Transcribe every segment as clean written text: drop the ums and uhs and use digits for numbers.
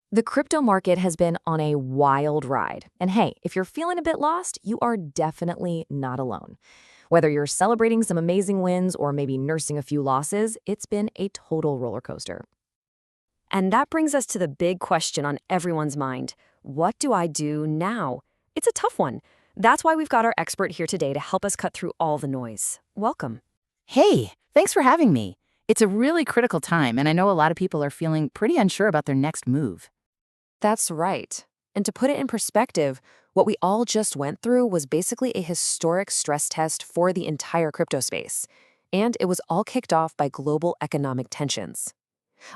The crypto market has been on a wild ride. And hey, if you're feeling a bit lost, you are definitely not alone. Whether you're celebrating some amazing wins or maybe nursing a few losses, it's been a total roller coaster. And that brings us to the big question on everyone's mind. What do I do now? It's a tough one. That's why we've got our expert here today to help us cut through all the noise. Welcome. Hey, thanks for having me. It's a really critical time, and I know a lot of people are feeling pretty unsure about their next move. That's right. And to put it in perspective, what we all just went through was basically a historic stress test for the entire crypto space. And it was all kicked off by global economic tensions.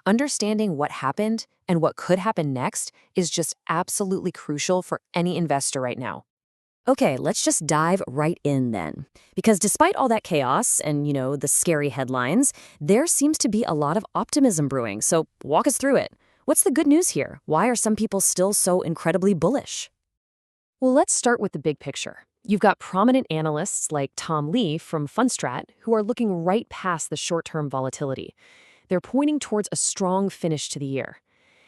Understanding what happened and what could happen next is just absolutely crucial for any investor right now. Okay, let's just dive right in then. Because despite all that chaos and, the scary headlines, there seems to be a lot of optimism brewing. So walk us through it. What's the good news here? Why are some people still so incredibly bullish? Well, let's start with the big picture. You've got prominent analysts like Tom Lee from Fundstrat who are looking right past the short-term volatility. They're pointing towards a strong finish to the year.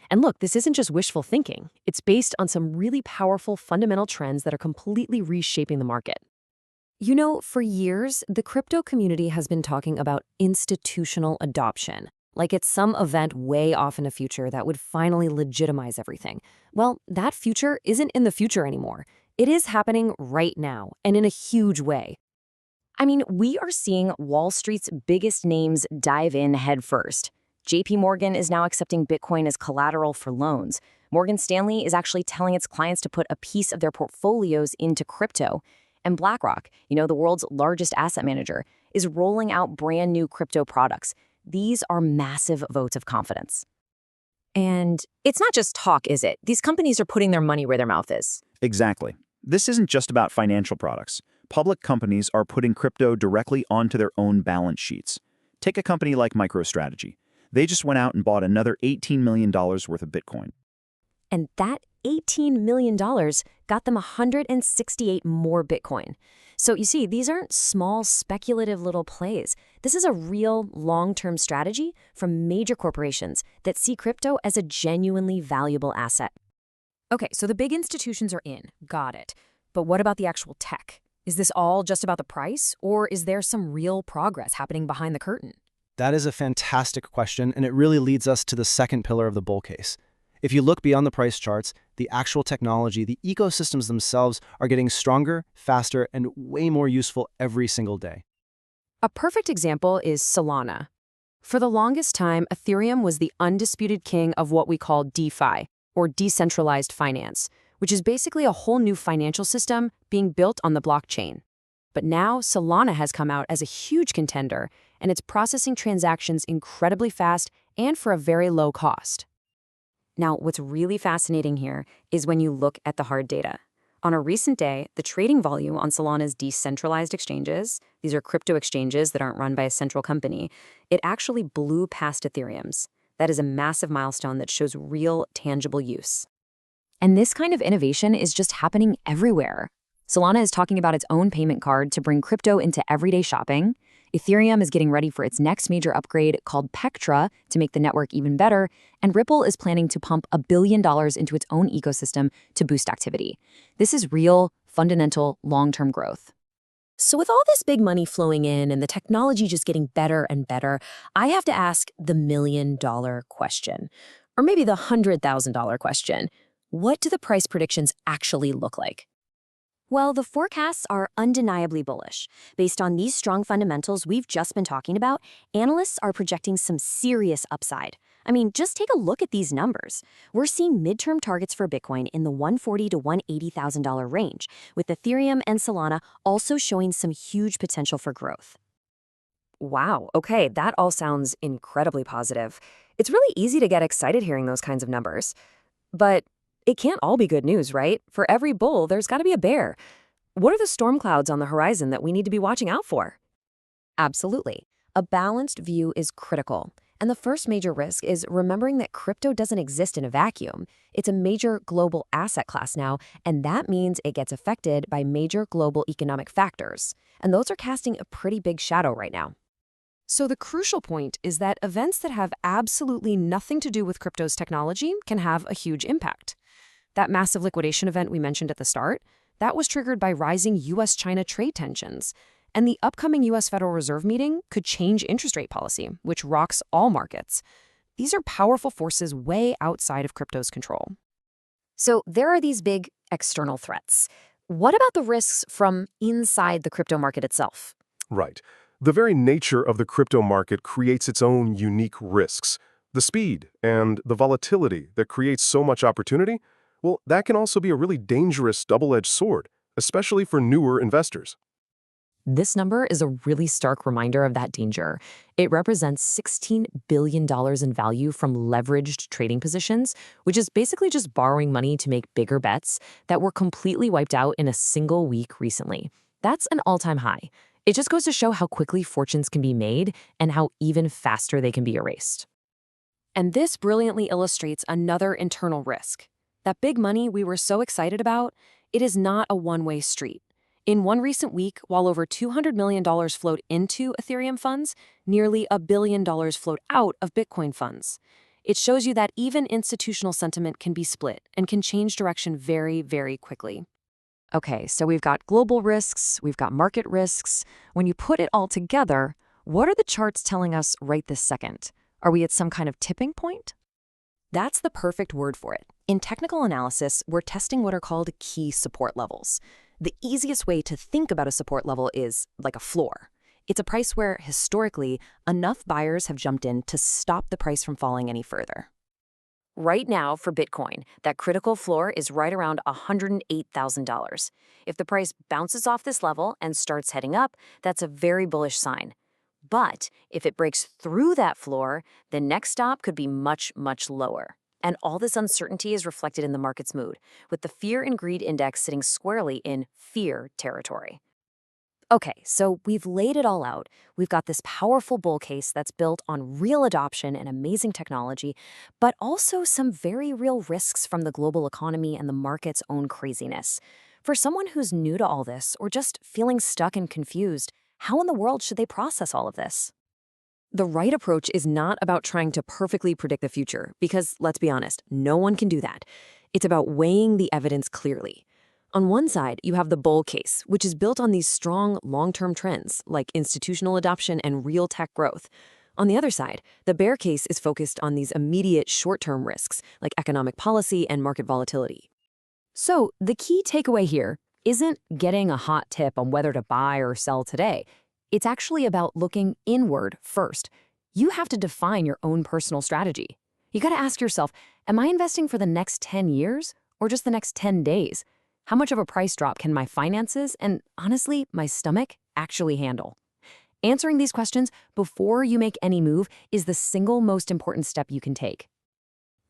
And look, this isn't just wishful thinking. It's based on some really powerful fundamental trends that are completely reshaping the market. For years, the crypto community has been talking about institutional adoption, like it's some event way off in the future that would finally legitimize everything. Well, that future isn't in the future anymore. It is happening right now, and in a huge way. We are seeing Wall Street's biggest names dive in headfirst. JP Morgan is now accepting Bitcoin as collateral for loans. Morgan Stanley is actually telling its clients to put a piece of their portfolios into crypto. And BlackRock, the world's largest asset manager, is rolling out brand new crypto products. These are massive votes of confidence. And it's not just talk, is it? These companies are putting their money where their mouth is. Exactly. This isn't just about financial products. Public companies are putting crypto directly onto their own balance sheets. Take a company like MicroStrategy. They just went out and bought another $18 million worth of Bitcoin. And that $18 million got them 168 more Bitcoin. So you see, these aren't small, speculative little plays. This is a real long-term strategy from major corporations that see crypto as a genuinely valuable asset. Okay, so the big institutions are in. Got it. But what about the actual tech? Is this all just about the price, or is there some real progress happening behind the curtain? That is a fantastic question, and it really leads us to the second pillar of the bull case. If you look beyond the price charts, the actual technology, the ecosystems themselves are getting stronger, faster, and way more useful every single day. A perfect example is Solana. For the longest time, Ethereum was the undisputed king of what we call DeFi, or decentralized finance, which is basically a whole new financial system being built on the blockchain. But now Solana has come out as a huge contender, and it's processing transactions incredibly fast and for a very low cost. Now, what's really fascinating here is when you look at the hard data. On a recent day, the trading volume on Solana's decentralized exchanges, these are crypto exchanges that aren't run by a central company, it actually blew past Ethereum's. That is a massive milestone that shows real, tangible use. And this kind of innovation is just happening everywhere. Solana is talking about its own payment card to bring crypto into everyday shopping. Ethereum is getting ready for its next major upgrade called Pectra to make the network even better, and Ripple is planning to pump $1 billion into its own ecosystem to boost activity. This is real, fundamental, long-term growth. So with all this big money flowing in and the technology just getting better and better, I have to ask the $1,000,000 question, or maybe the $100,000 question. What do the price predictions actually look like? Well, the forecasts are undeniably bullish. Based on these strong fundamentals we've just been talking about, analysts are projecting some serious upside. Just take a look at these numbers. We're seeing midterm targets for Bitcoin in the $140,000 to $180,000 range, with Ethereum and Solana also showing some huge potential for growth. Wow, okay, that all sounds incredibly positive. It's really easy to get excited hearing those kinds of numbers. But it can't all be good news, right? For every bull, there's got to be a bear. What are the storm clouds on the horizon that we need to be watching out for? Absolutely. A balanced view is critical. And the first major risk is remembering that crypto doesn't exist in a vacuum. It's a major global asset class now, and that means it gets affected by major global economic factors. And those are casting a pretty big shadow right now. So the crucial point is that events that have absolutely nothing to do with crypto's technology can have a huge impact. That massive liquidation event we mentioned at the start, that was triggered by rising U.S.-China trade tensions. And the upcoming U.S. Federal Reserve meeting could change interest rate policy, which rocks all markets. These are powerful forces way outside of crypto's control. So there are these big external threats. What about the risks from inside the crypto market itself? Right. The very nature of the crypto market creates its own unique risks. The speed and the volatility that creates so much opportunity, well, that can also be a really dangerous double-edged sword, especially for newer investors. This number is a really stark reminder of that danger. It represents $16 billion in value from leveraged trading positions, which is basically just borrowing money to make bigger bets that were completely wiped out in a single week recently. That's an all-time high. It just goes to show how quickly fortunes can be made and how even faster they can be erased. And this brilliantly illustrates another internal risk. That big money we were so excited about, it is not a one-way street. In one recent week, while over $200 million flowed into Ethereum funds, nearly $1 billion flowed out of Bitcoin funds. It shows you that even institutional sentiment can be split and can change direction very, very quickly. Okay, so we've got global risks, we've got market risks. When you put it all together, what are the charts telling us right this second? Are we at some kind of tipping point? That's the perfect word for it. In technical analysis, we're testing what are called key support levels. The easiest way to think about a support level is like a floor. It's a price where, historically, enough buyers have jumped in to stop the price from falling any further. Right now, for Bitcoin, that critical floor is right around $108,000. If the price bounces off this level and starts heading up, that's a very bullish sign. But if it breaks through that floor, the next stop could be much, much lower. And all this uncertainty is reflected in the market's mood, with the fear and greed index sitting squarely in fear territory. Okay, so we've laid it all out. We've got this powerful bull case that's built on real adoption and amazing technology, but also some very real risks from the global economy and the market's own craziness. For someone who's new to all this or just feeling stuck and confused, how in the world should they process all of this? The right approach is not about trying to perfectly predict the future, because, let's be honest, no one can do that. It's about weighing the evidence clearly. On one side, you have the bull case, which is built on these strong long-term trends, like institutional adoption and real tech growth. On the other side, the bear case is focused on these immediate short-term risks, like economic policy and market volatility. So, the key takeaway here isn't getting a hot tip on whether to buy or sell today. It's actually about looking inward first. You have to define your own personal strategy. You got to ask yourself, am I investing for the next 10 years or just the next 10 days? How much of a price drop can my finances and, honestly, my stomach actually handle? Answering these questions before you make any move is the single most important step you can take.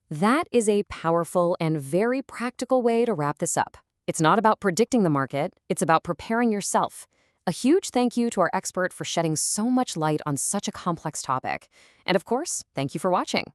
That is a powerful and very practical way to wrap this up. It's not about predicting the market, it's about preparing yourself. A huge thank you to our expert for shedding so much light on such a complex topic. And of course, thank you for watching.